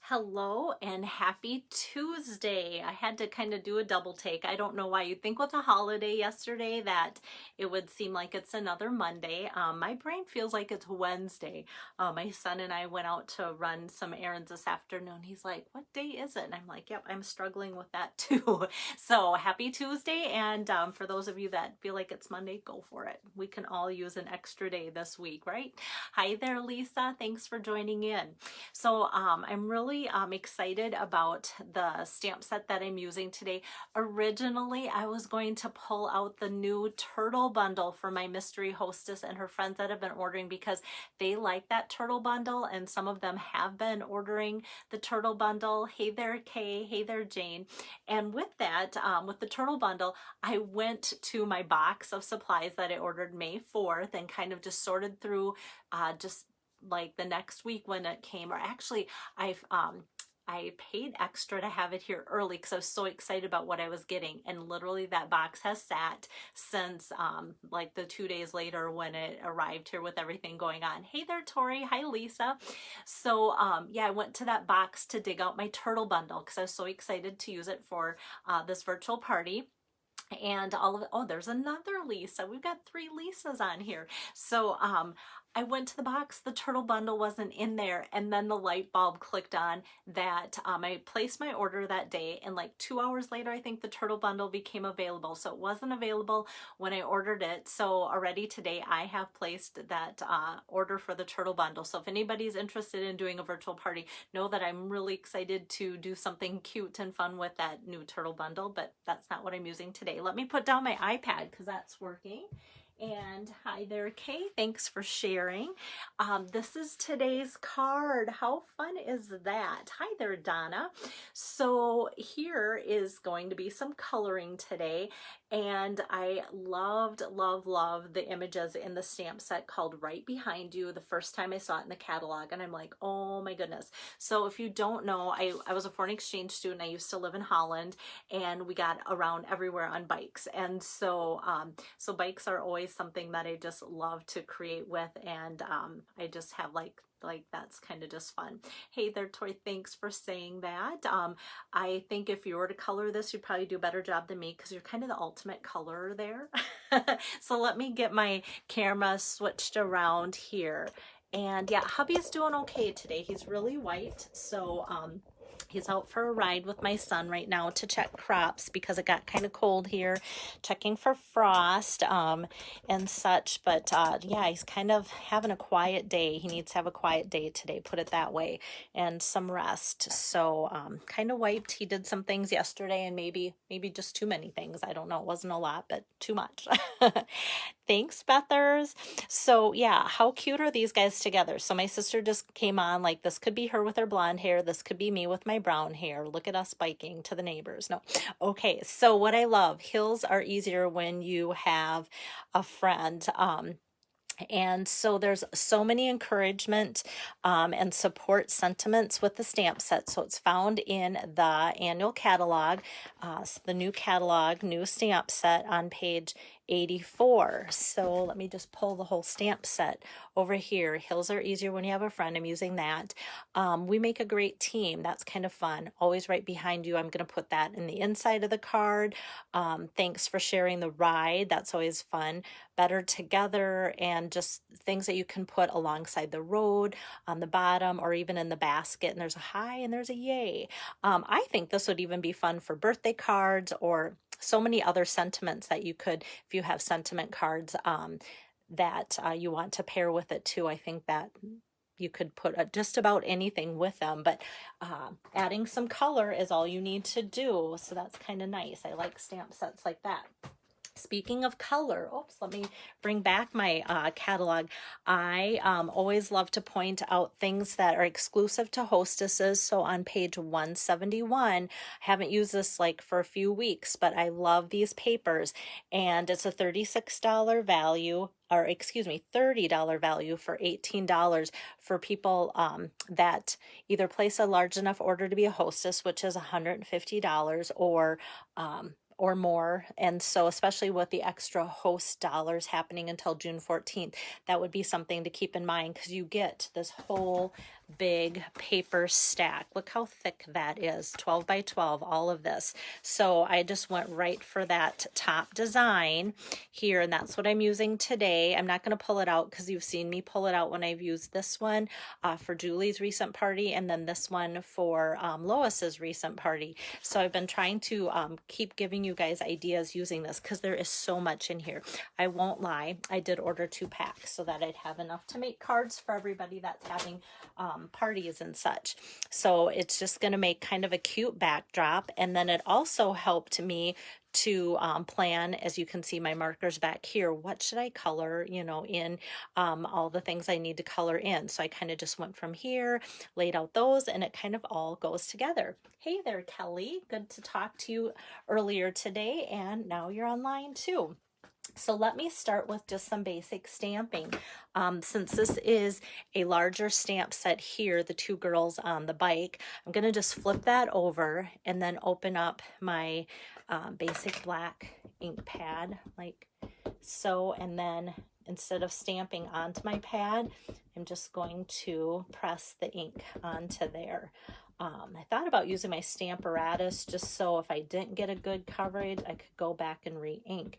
Hello and happy Tuesday. I had to kind of do a double take. I don't know why. You'd think with a holiday yesterday that it would seem like it's another Monday. My brain feels like it's Wednesday. My son and I went out to run some errands this afternoon. He's like, "What day is it?" And I'm like, "Yep, I'm struggling with that too." So happy Tuesday. And for those of you that feel like it's Monday, go for it. We can all use an extra day this week, right? Hi there, Lisa. Thanks for joining in. So I'm really excited about the stamp set that I'm using today. Originally, I was going to pull out the new turtle bundle for my mystery hostess and her friends that have been ordering because they like that turtle bundle, and some of them have been ordering the turtle bundle. Hey there, Kay. Hey there, Jane. And with that, with the turtle bundle, I went to my box of supplies that I ordered May 4th and kind of just sorted through just like the next week when it came, or actually I paid extra to have it here early because I was so excited about what I was getting, and literally that box has sat since like the 2 days later when it arrived here with everything going on. Hey there, Tori. Hi, Lisa. So yeah, I went to that box to dig out my turtle bundle because I was so excited to use it for this virtual party. And all of it, oh, there's another Lisa. We've got 3 Lisas on here. So I went to the box, the turtle bundle wasn't in there, and then the light bulb clicked on that I placed my order that day, and like 2 hours later, I think the turtle bundle became available. So it wasn't available when I ordered it. So already today, I have placed that order for the turtle bundle. So if anybody's interested in doing a virtual party, know that I'm really excited to do something cute and fun with that new turtle bundle, but that's not what I'm using today. Let me put down my iPad because that's working. And hi there, Kay. Thanks for sharing. This is today's card. How fun is that? Hi there, Donna. So here is going to be some coloring today. And I loved the images in the stamp set called Right Behind You the first time I saw it in the catalog. And I'm like, oh my goodness. So if you don't know, I was a foreign exchange student. I used to live in Holland, and we got around everywhere on bikes. And so bikes are always something that I just love to create with, and I just have like that's kind of just fun. Hey there, Tori, thanks for saying that. I think if you were to color this, you'd probably do a better job than me because you're kind of the ultimate colorer there. So let me get my camera switched around here. And yeah, hubby's doing okay today. He's really white, so he's out for a ride with my son right now to check crops because it got kind of cold here, checking for frost and such. But yeah, he's kind of having a quiet day. He needs to have a quiet day today, put it that way, and some rest. So kind of wiped. He did some things yesterday, and maybe just too many things. I don't know. It wasn't a lot, but too much. Thanks, Bethers. So yeah, how cute are these guys together? So my sister just came on, like, this could be her with her blonde hair. This could be me with my brown hair. Look at us biking to the neighbors. No. Okay, so what I love, hills are easier when you have a friend. And so there's so many encouragement and support sentiments with the stamp set. So it's found in the annual catalog, the new catalog, new stamp set on page 84. So let me just pull the whole stamp set over here. Hills are easier when you have a friend. I'm using that. We make a great team. That's kind of fun. Always right behind you. I'm going to put that in the inside of the card. Thanks for sharing the ride. That's always fun. Better together, and just things that you can put alongside the road, on the bottom, or even in the basket. And there's a hi and there's a yay. I think this would even be fun for birthday cards, or so many other sentiments that you could, if you have sentiment cards that you want to pair with it too. I think that you could put just about anything with them, but adding some color is all you need to do. So that's kind of nice. I like stamp sets like that. Speaking of color, oops, let me bring back my catalog. I always love to point out things that are exclusive to hostesses. So on page 171, I haven't used this like for a few weeks, but I love these papers, and it's a $36 value, or excuse me, $30 value for $18 for people that either place a large enough order to be a hostess, which is $150, or or more. And so especially with the extra host dollars happening until June 14th, that would be something to keep in mind, because you get this whole big paper stack. Look how thick that is, 12 by 12, all of this. So I just went right for that top design here, and that's what I'm using today. I'm not going to pull it out because you've seen me pull it out when I've used this one for Julie's recent party, and then this one for Lois's recent party. So I've been trying to keep giving you guys ideas using this, because there is so much in here. I won't lie, I did order 2 packs so that I'd have enough to make cards for everybody that's having parties and such. So it's just going to make kind of a cute backdrop. And then it also helped me to plan, as you can see my markers back here, what should I color, you know, in all the things I need to color in. So I kind of just went from here, laid out those, and it kind of all goes together. Hey there, Kelly. Good to talk to you earlier today, and now you're online too. So let me start with just some basic stamping. Since this is a larger stamp set here, the 2 girls on the bike, I'm going to just flip that over and then open up my basic black ink pad like so. And then instead of stamping onto my pad, I'm just going to press the ink onto there. I thought about using my Stamparatus just so if I didn't get a good coverage, I could go back and re-ink.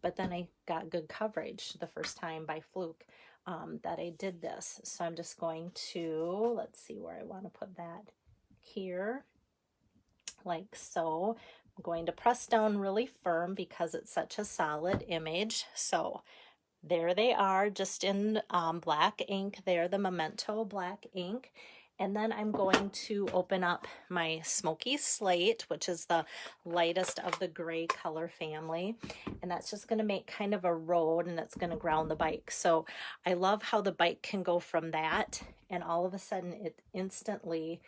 But then I got good coverage the first time by fluke that I did this. So I'm just going to, let's see where I want to put that here, like so. I'm going to press down really firm because it's such a solid image. So there they are, just in black ink there, the Memento black ink. And then I'm going to open up my Smoky Slate, which is the lightest of the gray color family. And that's just going to make kind of a road, and it's going to ground the bike. So I love how the bike can go from that, and all of a sudden it instantly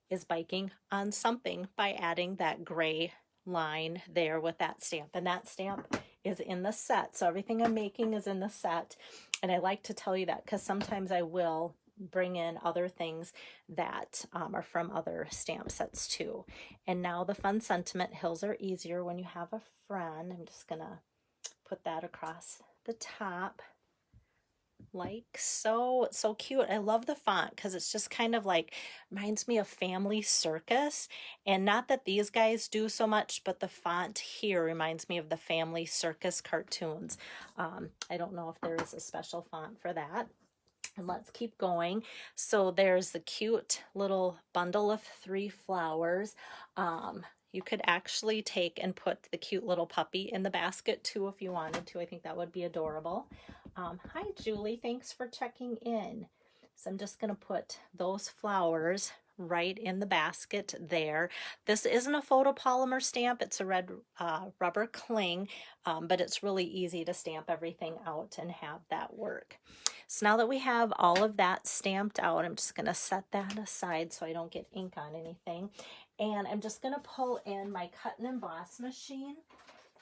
is biking on something by adding that gray line there with that stamp. And that stamp is in the set. So everything I'm making is in the set. And I like to tell you that because sometimes I will bring in other things that are from other stamp sets too. And now the fun sentiment, hills are easier when you have a friend. I'm just gonna put that across the top like so. It's so cute. I love the font because it's just kind of like reminds me of Family Circus, and not that these guys do so much, but the font here reminds me of the Family Circus cartoons. I don't know if there is a special font for that. And let's keep going. So there's the cute little bundle of 3 flowers. You could actually take and put the cute little puppy in the basket too if you wanted to. I think that would be adorable. Hi, Julie. Thanks for checking in. So I'm just going to put those flowers right in the basket there. This isn't a photopolymer stamp. It's a red rubber cling, but it's really easy to stamp everything out and have that work. So now that we have all of that stamped out, I'm just going to set that aside so I don't get ink on anything. And I'm just going to pull in my cut and emboss machine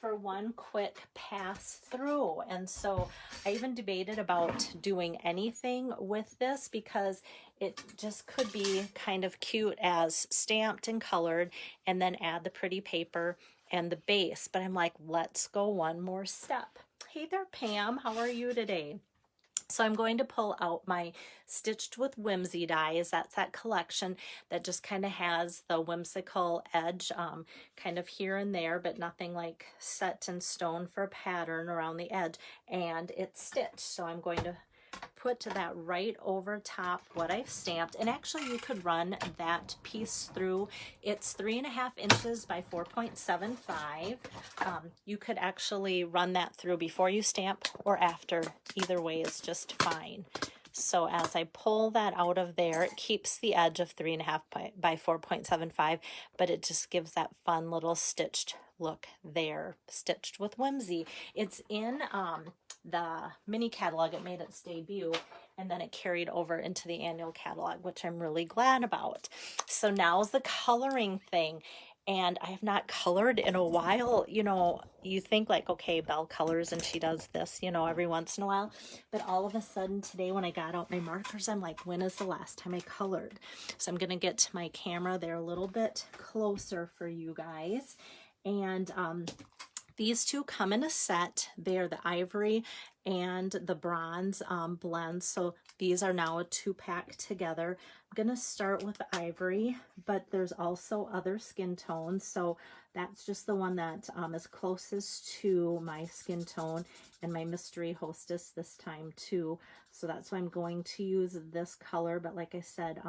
for one quick pass through. And so I even debated about doing anything with this because it just could be kind of cute as stamped and colored, and then add the pretty paper and the base. But I'm like, let's go one more step. Hey there, Pam. How are you today? So I'm going to pull out my Stitched with Whimsy dies. That's that collection that just kind of has the whimsical edge kind of here and there, but nothing like set in stone for a pattern around the edge. And it's stitched. So I'm going to put that right over top what I've stamped. And actually you could run that piece through. It's 3.5 inches by 4.75. You could actually run that through before you stamp or after. Either way is just fine. So as I pull that out of there, it keeps the edge of 3.5 by 4.75, but it just gives that fun little stitched look there. Stitched with Whimsy. It's in the mini catalog. It made its debut, and then it carried over into the annual catalog, which I'm really glad about. So now's the coloring thing. And I have not colored in a while. You know, you think like, okay, Belle colors and she does this, you know, every once in a while. But all of a sudden today when I got out my markers, I'm like, when is the last time I colored? So I'm going to get my camera there a little bit closer for you guys. And these two come in a set. They're the ivory and the bronze blends. So these are now a 2-pack together. I'm going to start with the ivory, but there's also other skin tones. So that's just the one that is closest to my skin tone and my mystery hostess this time too. So that's why I'm going to use this color. But like I said,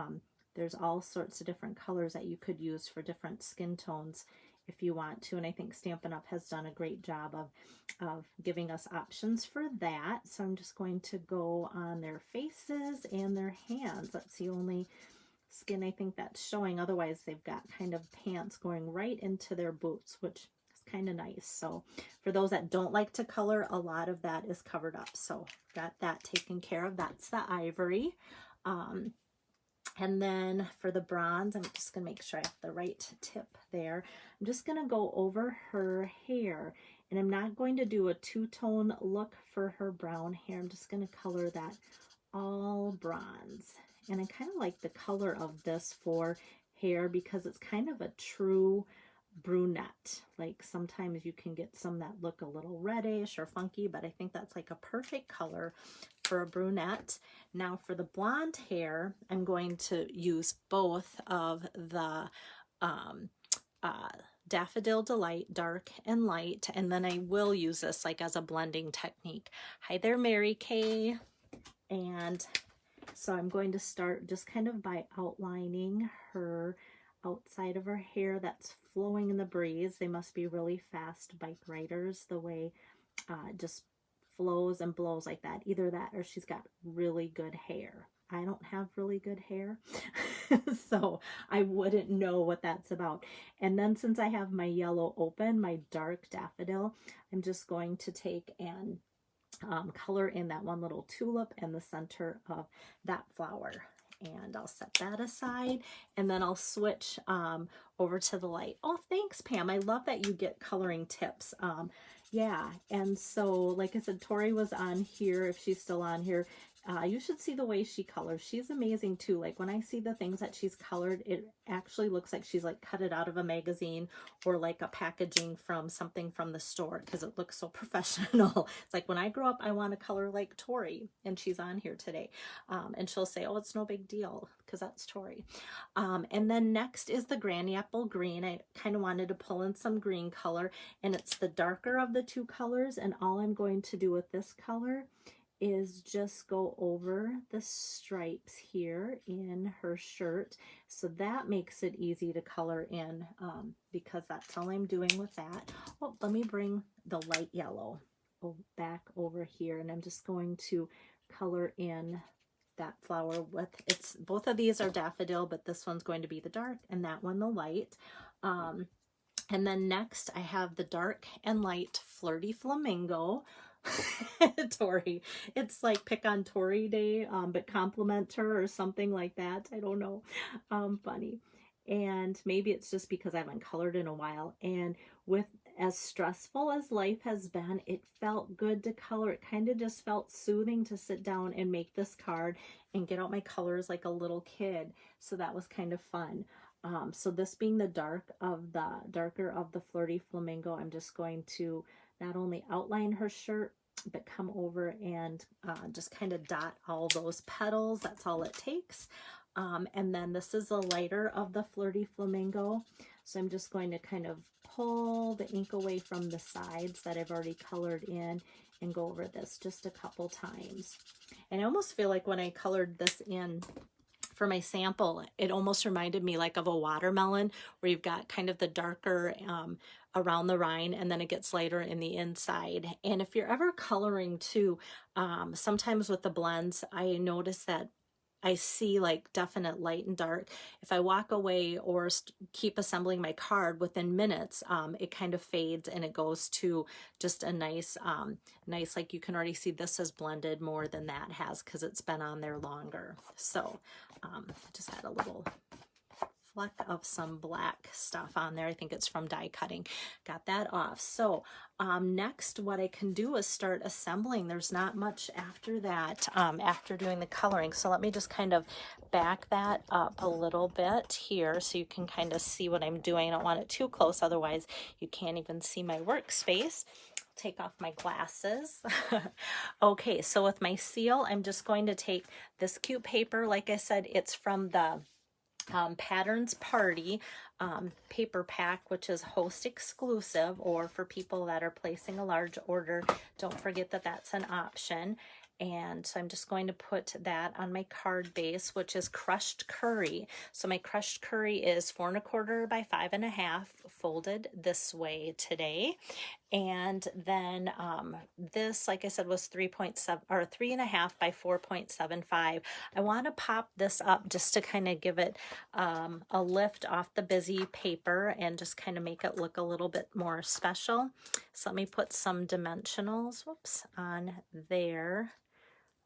there's all sorts of different colors that you could use for different skin tones if you want to. And I think Stampin' Up! Has done a great job of giving us options for that. So I'm just going to go on their faces and their hands. That's the only skin I think that's showing. Otherwise, they've got kind of pants going right into their boots, which is kind of nice. So for those that don't like to color, a lot of that is covered up. So got that taken care of. That's the ivory. And then for the bronze, I'm just going to make sure I have the right tip there. I'm just going to go over her hair, and I'm not going to do a two-tone look for her brown hair. I'm just going to color that all bronze. And I kind of like the color of this for hair because it's kind of a true brunette. Like sometimes you can get some that look a little reddish or funky, but I think that's like a perfect color for a brunette. Now for the blonde hair, I'm going to use both of the Daffodil Delight Dark and Light, and then I will use this like as a blending technique. Hi there, Mary Kay. And so I'm going to start just kind of by outlining her outside of her hair that's flowing in the breeze. They must be really fast bike riders, the way it just flows and blows like that. Either that or she's got really good hair. I don't have really good hair, so I wouldn't know what that's about. And then since I have my yellow open, my dark daffodil, I'm just going to take and color in that one little tulip in the center of that flower. And I'll set that aside, and then I'll switch over to the light. Oh, thanks, Pam. I love that you get coloring tips. Yeah, and so like I said, Tori was on here. If she's still on here, you should see the way she colors. She's amazing too. Like when I see the things that she's colored, it actually looks like she's like cut it out of a magazine or like a packaging from something from the store, because it looks so professional. It's like when I grow up, I want to color like Tori, and she's on here today. And she'll say, oh, it's no big deal, because that's Tori. And then next is the Granny Apple Green. I kind of wanted to pull in some green color, and it's the darker of the two colors. And all I'm going to do with this color is just go over the stripes here in her shirt. So that makes it easy to color in because that's all I'm doing with that. Oh, let me bring the light yellow back over here, and I'm just going to color in that flower with, it's both of these are daffodil, but this one's going to be the dark and that one the light. And then next I have the dark and light Flirty Flamingo. Tori, it's like pick on Tori day, but compliment her or something like that. I don't know. Funny. And maybe it's just because I haven't colored in a while, and with as stressful as life has been, it felt good to color. It kind of just felt soothing to sit down and make this card and get out my colors like a little kid. So that was kind of fun. So this being the darker of the Flirty Flamingo, I'm just going to not only outline her shirt, but come over and just kind of dot all those petals. That's all it takes. And then this is the lighter of the Flirty Flamingo. So I'm just going to kind of pull the ink away from the sides that I've already colored in and go over this just a couple times. And I almost feel like when I colored this in for my sample, it almost reminded me like of a watermelon, where you've got kind of the darker around the rind, and then it gets lighter in the inside. And if you're ever coloring too, sometimes with the blends, I notice that I see like definite light and dark. If I walk away or keep assembling my card, within minutes, it kind of fades and it goes to just a nice, like you can already see this has blended more than that has because it's been on there longer. So I just had a little fleck of some black stuff on there. I think it's from die cutting. Got that off. So next what I can do is start assembling. There's not much after that, after doing the coloring. So let me just kind of back that up a little bit here so you can kind of see what I'm doing. I don't want it too close, otherwise you can't even see my workspace. Take off my glasses. Okay, so with my seal, I'm just going to take this cute paper. Like I said, it's from the Patterns Party paper pack, which is host exclusive, or for people that are placing a large order, don't forget that that's an option. And so I'm just going to put that on my card base, which is crushed curry. So my crushed curry is 4 1/4 by 5 1/2 folded this way today. And then this, like I said, was 3.7 or 3 1/2 by 4.75. I want to pop this up just to kind of give it a lift off the busy paper and just kind of make it look a little bit more special. So let me put some dimensionals, whoops, on there.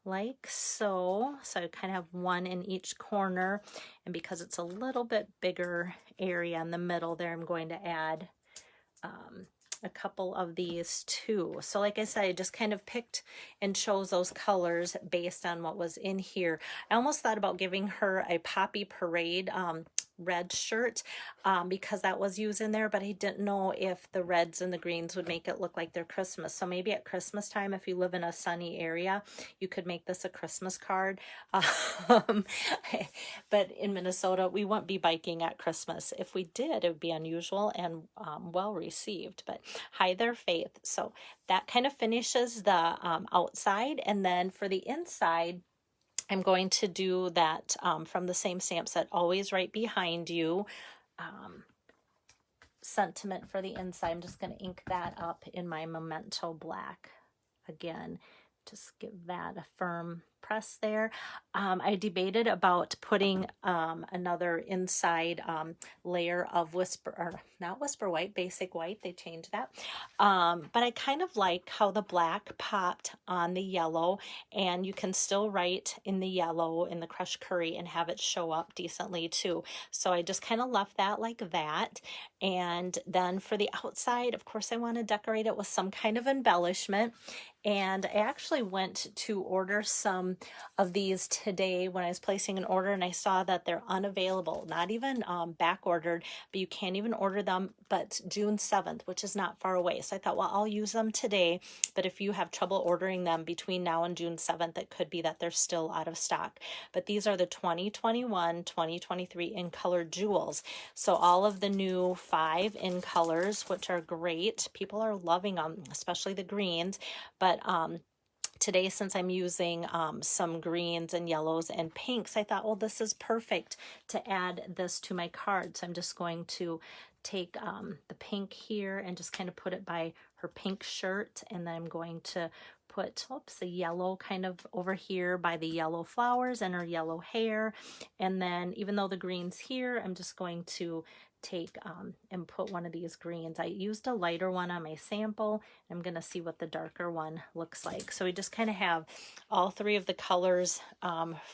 Like so. So I kind of have one in each corner, and because it's a little bit bigger area in the middle there, I'm going to add a couple of these too. So like I said, I just kind of picked and chose those colors based on what was in here. I almost thought about giving her a Poppy Parade red shirt because that was used in there, but I didn't know if the reds and the greens would make it look like they're Christmas. So maybe at Christmas time, if you live in a sunny area, you could make this a Christmas card. But in Minnesota, we won't be biking at Christmas. If we did, it would be unusual and well received. But hi there, Faith. So that kind of finishes the outside, and then for the inside, I'm going to do that from the same stamp set, Always Right Behind You, sentiment for the inside. I'm just going to ink that up in my Memento Black again. Just give that a firm press there. I debated about putting another inside layer of not Whisper White, Basic White. They changed that. But I kind of like how the black popped on the yellow, and you can still write in the yellow in the crushed curry and have it show up decently too. So I just kind of left that like that. And then for the outside, of course, I want to decorate it with some kind of embellishment. And I actually went to order some of these today when I was placing an order, and I saw that they're unavailable, not even back ordered, but you can't even order them but June 7th, which is not far away. So I thought, well, I'll use them today, but if you have trouble ordering them between now and June 7th, it could be that they're still out of stock. But these are the 2021, 2023 in color jewels. So all of the new 5 in colors, which are great. People are loving them, especially the greens. But today, since I'm using some greens and yellows and pinks, I thought, well, this is perfect to add this to my card. So I'm just going to take the pink here and just kind of put it by her pink shirt. And then I'm going to put, the yellow kind of over here by the yellow flowers and her yellow hair. And then even though the green's here, I'm just going to take and put one of these greens. I used a lighter one on my sample. I'm going to see what the darker one looks like. So we just kind of have all 3 of the colors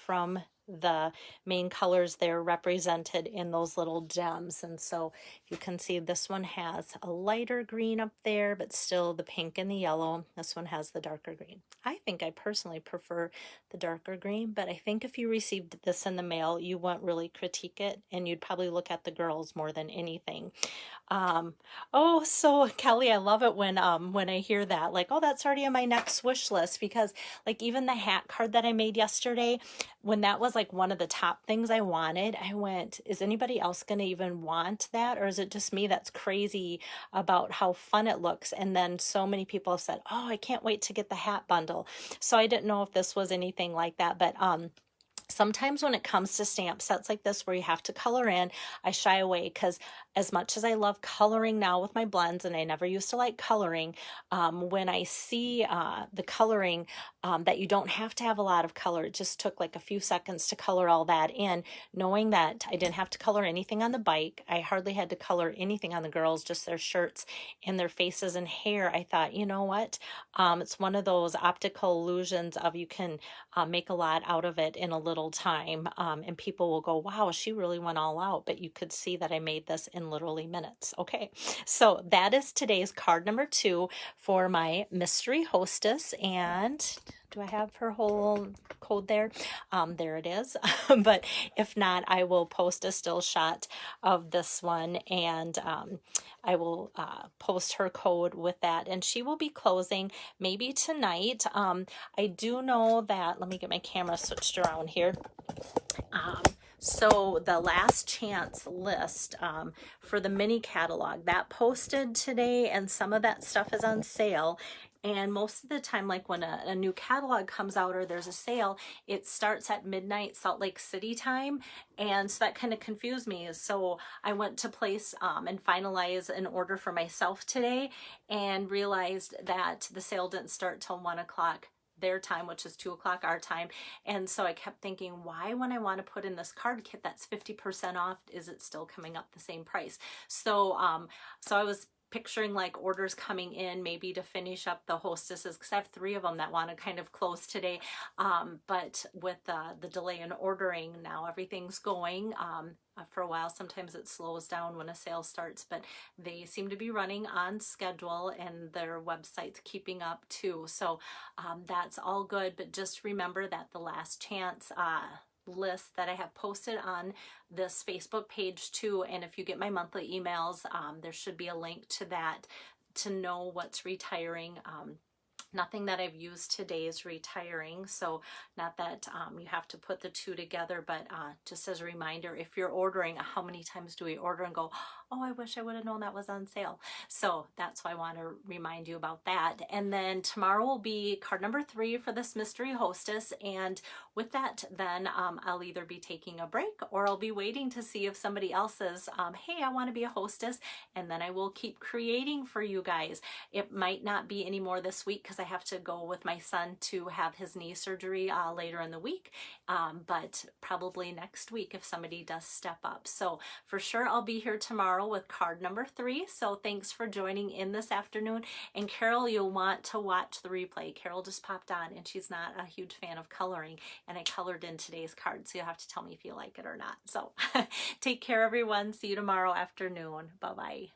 from the main colors there represented in those little gems. And so you can see this one has a lighter green up there, but still the pink and the yellow. This one has the darker green. I think I personally prefer the darker green, but I think if you received this in the mail, you won't really critique it, and you'd probably look at the girls more than anything. Oh, so Kelly, I love it when I hear that, like, oh, that's already on my next wish list, because like even the hat card that I made yesterday, when that was like one of the top things I wanted, I went, is anybody else going to even want that? Or is it just me that's crazy about how fun it looks? And then so many people have said, oh, I can't wait to get the hat bundle. So I didn't know if this was anything like that, but sometimes when it comes to stamp sets like this where you have to color in, I shy away, because as much as I love coloring now with my blends, and I never used to like coloring, when I see the coloring, that you don't have to have a lot of color. It just took like a few seconds to color all that in, knowing that I didn't have to color anything on the bike. I hardly had to color anything on the girls, just their shirts and their faces and hair. I thought, you know what? It's one of those optical illusions of you can make a lot out of it in a little little time, and people will go, wow, she really went all out, but you could see that I made this in literally minutes. Okay, so that is today's card number 2 for my mystery hostess. And do I have her whole code there? There it is. But if not, I will post a still shot of this one, and I will post her code with that, and she will be closing maybe tonight. I do know that, let me get my camera switched around here. So the last chance list for the mini catalog that posted today, and some of that stuff is on sale. And most of the time, like when a new catalog comes out or there's a sale, it starts at midnight Salt Lake City time. And so that kind of confused me. So I went to place and finalize an order for myself today, and realized that the sale didn't start till 1 o'clock their time, which is 2 o'clock our time. And so I kept thinking, why, when I want to put in this card kit that's 50% off, is it still coming up the same price? So so I was picturing like orders coming in maybe to finish up the hostesses, because I have 3 of them that want to kind of close today. But with the delay in ordering, now everything's going. For a while, sometimes it slows down when a sale starts, but they seem to be running on schedule, and their website's keeping up too. So that's all good. But just remember that the last chance list that I have posted on this Facebook page too, and if you get my monthly emails, there should be a link to that to know what's retiring. Nothing that I've used today is retiring, so not that you have to put the 2 together, but just as a reminder, if you're ordering, how many times do we order and go, oh, I wish I would have known that was on sale? So that's why I want to remind you about that. And then tomorrow will be card number 3 for this mystery hostess, and with that, then I'll either be taking a break, or I'll be waiting to see if somebody else says, hey, I want to be a hostess, and then I will keep creating for you guys. It might not be any more this week, because I have to go with my son to have his knee surgery later in the week, but probably next week if somebody does step up. So for sure, I'll be here tomorrow with card number 3. So thanks for joining in this afternoon. And Carol, you'll want to watch the replay. Carol just popped on, and she's not a huge fan of coloring, and I colored in today's card, so you'll have to tell me if you like it or not. So take care, everyone. See you tomorrow afternoon. Bye-bye.